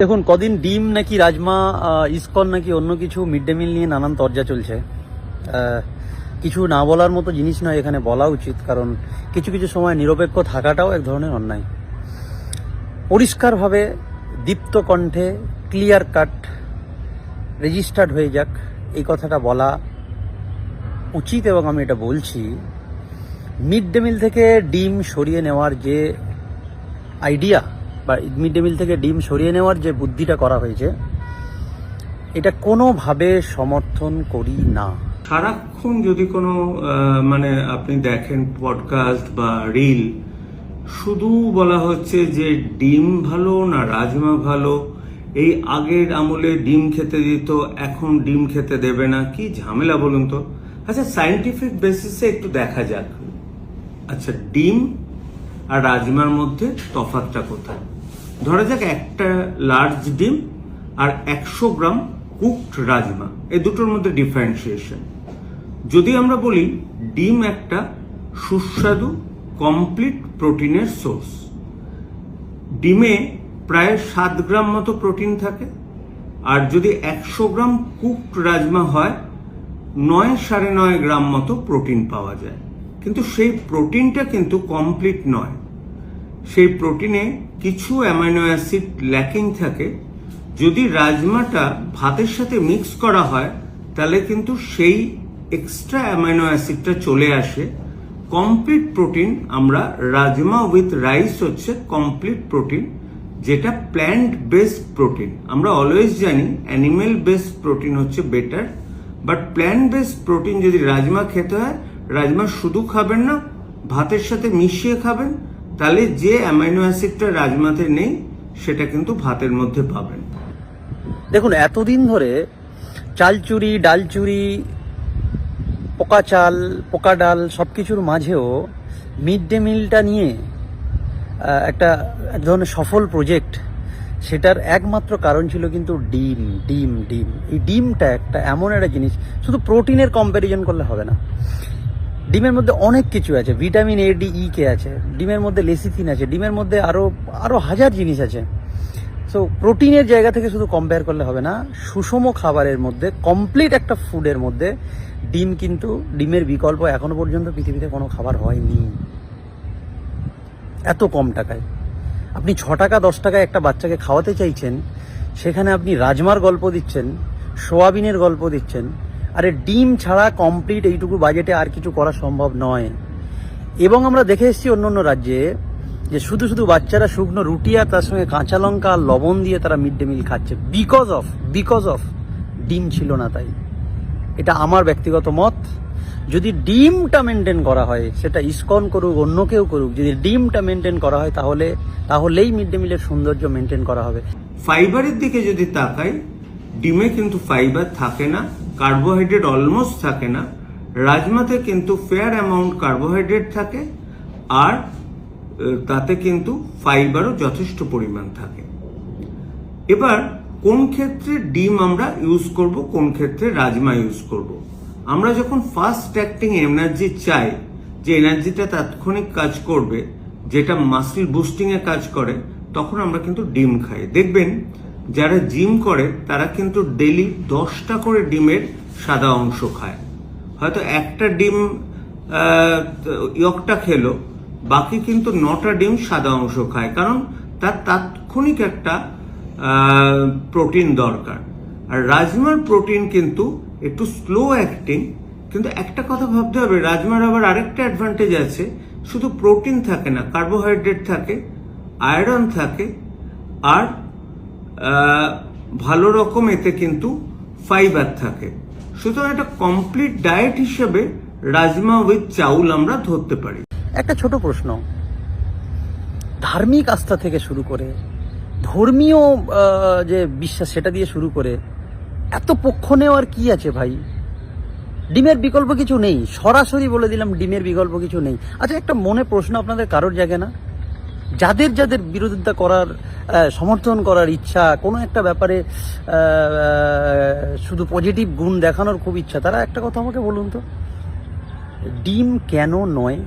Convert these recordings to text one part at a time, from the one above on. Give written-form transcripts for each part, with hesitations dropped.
দেখুন, কদিন ডিম নাকি রাজমা, ইসকন নাকি অন্য কিছু মিড ডে মিল নিয়ে নানান তরজা চলছে। কিছু না বলার মতো জিনিস নয়, এখানে বলা উচিত, কারণ কিছু কিছু সময় নিরপেক্ষ থাকাটাও এক ধরনের অন্যায়। পরিষ্কারভাবে দীপ্ত কণ্ঠে ক্লিয়ার কাট রেজিস্টার্ড হয়ে যাক, এই কথাটা বলা উচিত এবং আমি এটা বলছি। মিড ডে মিল থেকে ডিম সরিয়ে নেওয়ার যে আইডিয়া বা মিড ডে মিল থেকে ডিম সরিয়ে নেওয়ার যে বুদ্ধিটা করা হয়েছে, এটা কোনোভাবে সমর্থন করি না। সারাক্ষণ যদি কোনো আপনি দেখেন পডকাস্ট বা রিল, শুধু বলা হচ্ছে যে ডিম ভালো না রাজমা ভালো, এই আগের আমলে ডিম খেতে দিত, এখন ডিম খেতে দেবে না, কি ঝামেলা বলুন তো। আচ্ছা, সায়েন্টিফিক বেসিসে একটু দেখা যাক। আচ্ছা, ডিম আর রাজমার মধ্যে তফাৎটা কোথায়? ধরা যাক একটা লার্জ ডিম আর 100 গ্রাম কুকড রাজমা, এই দুটোর মধ্যে ডিফারেন্সিয়েশন। যদি আমরা বলি ডিম একটা সুস্বাদু কমপ্লিট প্রোটিনের সোর্স, ডিমে প্রায় 7 গ্রাম মতো প্রোটিন থাকে, আর যদি 100 গ্রাম কুকড রাজমা হয় 9-9.5 গ্রাম মতো প্রোটিন পাওয়া যায়। কিন্তু সেই প্রোটিনটা কিন্তু কমপ্লিট নয়, সেই প্রোটিনে কিছু অ্যামাইনো অ্যাসিড ল্যাকিং থাকে। যদি রাজমাটা ভাতের সাথে মিক্স করা হয় তাহলে কিন্তু সেই এক্সট্রা অ্যামাইনো অ্যাসিডটা চলে আসে। কমপ্লিট প্রোটিন, আমরা রাজমা উইথ রাইস হচ্ছে কমপ্লিট প্রোটিন, যেটা প্ল্যান্ট বেসড প্রোটিন। আমরা অলওয়েজ জানি অ্যানিমেল বেসড প্রোটিন হচ্ছে better, but plant based protein যদি রাজমা খেতে হয়, রাজমা শুধু খাবেন না, ভাতের সাথে মিশিয়ে খাবেন, তাহলে যে অ্যামাইনো অ্যাসিডটা রাজমাতে নেই সেটা কিন্তু ভাতের মধ্যে পাবেন। দেখুন, এতদিন ধরে চালচুরি, ডালচুরি, পোকা চাল, পোকা ডাল সব কিছুর মাঝেও মিড ডে মিলটা নিয়ে একটা এক ধরনের সফল প্রজেক্ট, সেটার একমাত্র কারণ ছিল কিন্তু ডিম ডিম ডিম। এই ডিমটা একটা এমন একটা জিনিস, শুধু প্রোটিনের কম্প্যারিজন করলে হবে না। ডিমের মধ্যে অনেক কিছু আছে, ভিটামিন এ, ডি, ই কে আছে, ডিমের মধ্যে লেসিথিন আছে, ডিমের মধ্যে আরো হাজার জিনিস আছে। সো প্রোটিনের জায়গা থেকে শুধু কম্পেয়ার করলে হবে না। সুষম খাবারের মধ্যে, কমপ্লিট একটা ফুডের মধ্যে ডিম কিন্তু, ডিমের বিকল্প এখনো পর্যন্ত পৃথিবীতে কোনো খাবার হয়নি এত কম টাকায়। আপনি 6 টাকা 10 টাকায় একটা বাচ্চাকে খাওয়াতে চাইছেন, সেখানে আপনি রাজমার গল্প দিচ্ছেন, সোয়াবিনের গল্প দিচ্ছেন। আরে ডিম ছাড়া কমপ্লিট এইটুকু বাজেটে আর কিছু করা সম্ভব নয়। এবং আমরা দেখে এসেছি অন্য অন্য রাজ্যে যে শুধু শুধু বাচ্চারা শুকনো রুটি আর তার সঙ্গে কাঁচা লঙ্কা আর লবণ দিয়ে তারা মিড ডে মিল খাচ্ছে, বিকজ অফ ডিম ছিল না। তাই এটা আমার ব্যক্তিগত মত। যদি ডিমটা মেনটেন করা হয়, সেটা ইসকন করুক অন্য কেউ করুক, যদি ডিমটা মেনটেন করা হয় তাহলেই মিড ডে মিলের সৌন্দর্য মেনটেন করা হবে। ফাইবারের দিকে যদি তাকাই, ডিমে কিন্তু ফাইবার থাকে না, কার্বোহাইড্রেট অলমোস্ট থাকে না। রাজমাতে কিন্তু ফেয়ার অ্যামাউন্ট কার্বোহাইড্রেট থাকে, আর তাতে কিন্তু ফাইবারও যথেষ্ট পরিমাণ থাকে। এবার কোন ক্ষেত্রে ডিম আমরা ইউজ করব, কোন ক্ষেত্রে রাজমা ইউজ করব? আমরা যখন ফাস্ট অ্যাক্টিং এনার্জি চাই, যে এনার্জিটা তাৎক্ষণিক কাজ করবে, যেটা মাসল বুস্টিং এ কাজ করে, তখন আমরা কিন্তু ডিম খাই। দেখবেন যারা জিম করে তারা কিন্তু ডেইলি 10টা করে ডিমের সাদা অংশ খায়। হয়তো একটা ডিম ইয়কটা খেলো, বাকি কিন্তু 9টা ডিম সাদা অংশ খায়, কারণ তার তাৎক্ষণিক একটা প্রোটিন দরকার। আর রাজমার প্রোটিন কিন্তু একটু স্লো অ্যাক্টিং, কিন্তু একটা কথা ভাবতে হবে, রাজমার আবার আরেকটা অ্যাডভান্টেজ আছে, শুধু প্রোটিন থাকে না, কার্বোহাইড্রেট থাকে, আয়রন থাকে, আর ভালো রকম এতে কিন্তু ফাইবার থাকে। সুতরাং একটা কমপ্লিট ডায়েট হিসেবে রাজমা উইথ চাউল আমরা ধরতে পারি। একটা ছোট প্রশ্ন, ধার্মিক আস্থা থেকে শুরু করে ধর্মীয় যে বিশ্বাস, সেটা দিয়ে শুরু করে এত পক্ষ নেওয়ার কি আছে ভাই? ডিমের বিকল্প কিছু নেই, সরাসরি বলে দিলাম ডিমের বিকল্প কিছু নেই। আচ্ছা, একটা মনে প্রশ্ন আপনাদের কারোর জাগে না? যাদের যাদের বিরোধিতা করার, সমর্থন করার ইচ্ছা, কোনো একটা ব্যাপারে শুধু পজিটিভ গুণ দেখানোর খুব ইচ্ছা, তারা একটা কথা আমাকে বলুন তো, ডিম কেন নয়?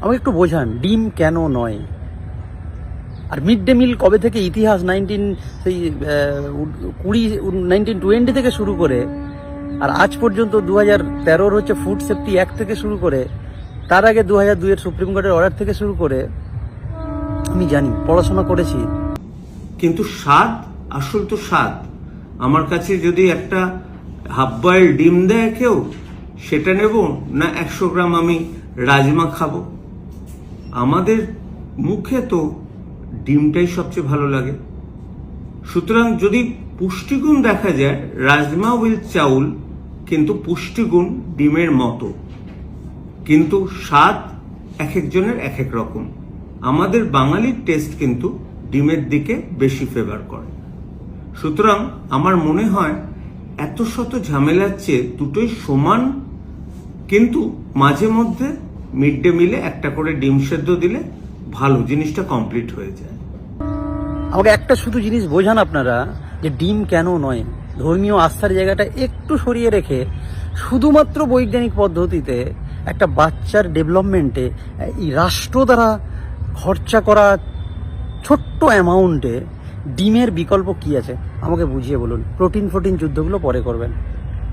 আমাকে একটু বোঝান, ডিম কেন নয়? আর মিড ডে মিল কবে থেকে ইতিহাস 1920 থেকে শুরু করে আর আজ পর্যন্ত 2013 হচ্ছে ফুড সেফটি অ্যাক্ট থেকে শুরু করে, তার আগে 2002 সুপ্রিম কোর্টের অর্ডার থেকে শুরু করে আমি জানি, পড়াশোনা করেছি। কিন্তু স্বাদ, আসল তো স্বাদ। আমার কাছে যদি একটা হাফ বয়েল ডিম দেয় কেউ, সেটা নেব না 100 গ্রাম আমি রাজমা খাবো? আমাদের মুখে তো ডিমটাই সবচেয়ে ভালো লাগে। সুতরাং যদি পুষ্টিগুণ দেখা যায়, রাজমা উইল চাউল কিন্তু পুষ্টিগুণ ডিমের মতো, কিন্তু স্বাদ এক একজনের এক এক রকম। আমাদের বাঙালির টেস্ট কিন্তু ডিমের দিকে বেশি ফেভার করে। সুতরাং আমার মনে হয় এত শত ঝামেলার চেয়ে দুটোই সমান, কিন্তু মাঝে মধ্যে মিড ডে মিলে একটা করে ডিম সেদ্ধ দিলে ভালো, জিনিসটা কমপ্লিট হয়ে যায়। আমাকে একটা শুধু জিনিস বোঝান আপনারা, যে ডিম কেন নয়, ধর্মীয় আস্থার জায়গাটা একটু সরিয়ে রেখে শুধুমাত্র বৈজ্ঞানিক পদ্ধতিতে একটা বাচ্চার ডেভেলপমেন্টে এই রাষ্ট্র দ্বারা খরচা করা ছোট্ট অ্যামাউন্টে ডিমের বিকল্প কি আছে আমাকে বুঝিয়ে বলুন। প্রোটিন যুদ্ধগুলো পরে করবেন।